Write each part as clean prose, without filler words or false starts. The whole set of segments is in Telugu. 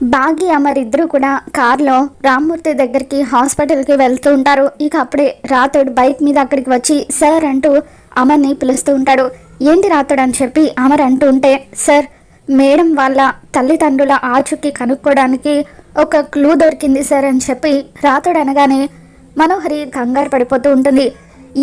భాగ్య అమర్ ఇద్దరు కూడా కార్లో రామ్మూర్తి దగ్గరికి హాస్పిటల్కి వెళ్తూ ఉంటారు. ఇక అప్పుడే రాతోడు బైక్ మీద అక్కడికి వచ్చి సార్ అంటూ అమర్ని పిలుస్తూ ఉంటాడు. ఏంటి రాతోడు అని చెప్పి అమర్ అంటూ ఉంటే, సార్ మేడం వాళ్ళ తల్లిదండ్రుల ఆచూకీ కనుక్కోవడానికి ఒక క్లూ దొరికింది సార్ అని చెప్పి రాతోడు అనగానే మనోహరి కంగారు పడిపోతూ ఉంటుంది.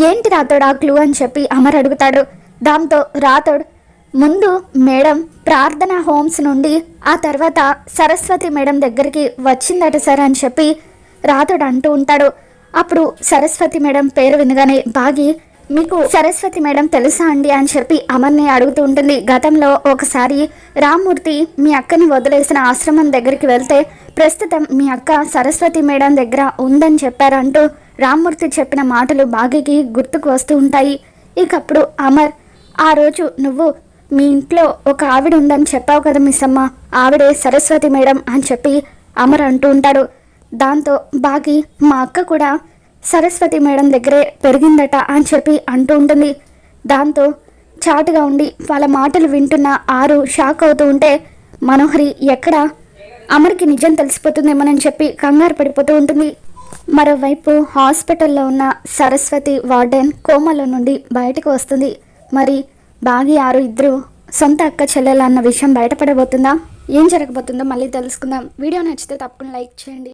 ఏంటి రాతోడు ఆ క్లూ అని చెప్పి అమర్ అడుగుతాడు. దాంతో రాతోడు ముందు మేడం ప్రార్థన హోమ్స్ నుండి ఆ తర్వాత సరస్వతి మేడం దగ్గరికి వచ్చిందట సార్ అని చెప్పి రాతోడు అంటూ ఉంటాడు. అప్పుడు సరస్వతి మేడం పేరు వినగానే బాగి మీకు సరస్వతి మేడం తెలుసా అండి అని చెప్పి అమర్ని అడుగుతూ ఉంటుంది. గతంలో ఒకసారి రామ్మూర్తి మీ అక్కని వదిలేసిన ఆశ్రమం దగ్గరికి వెళ్తే ప్రస్తుతం మీ అక్క సరస్వతి మేడం దగ్గర ఉందని చెప్పారంటూ రామ్మూర్తి చెప్పిన మాటలు బాగికి గుర్తుకు వస్తూ ఉంటాయి. ఇకప్పుడు అమర్ ఆ రోజు నువ్వు మీ ఇంట్లో ఒక ఆవిడ ఉందని చెప్పావు కదా మిస్ అమ్మ, ఆవిడే సరస్వతి మేడం అని చెప్పి అమర్ అంటూ ఉంటాడు. దాంతో బాగి మా అక్క కూడా సరస్వతి మేడం దగ్గరే పెరిగిందట అని చెప్పి అంటూ ఉంటుంది. దాంతో చాటుగా ఉండి వాళ్ళ మాటలు వింటున్న ఆరు షాక్ అవుతూ ఉంటే మనోహరి ఎక్కడ అమర్కి నిజం తెలిసిపోతుందేమోనని చెప్పి కంగారు పడిపోతూ ఉంటుంది. మరోవైపు హాస్పిటల్లో ఉన్న సరస్వతి వార్డెన్ కోమాలో నుండి బయటకు వస్తుంది. మరి బాగి ఆరు ఇద్దరు సొంత అక్క చెల్లెలు అన్న విషయం బయటపడబోతుందా? ఏం జరగబోతుందో మళ్ళీ తెలుసుకుందాం. వీడియో నచ్చితే తప్పకుండా లైక్ చేయండి.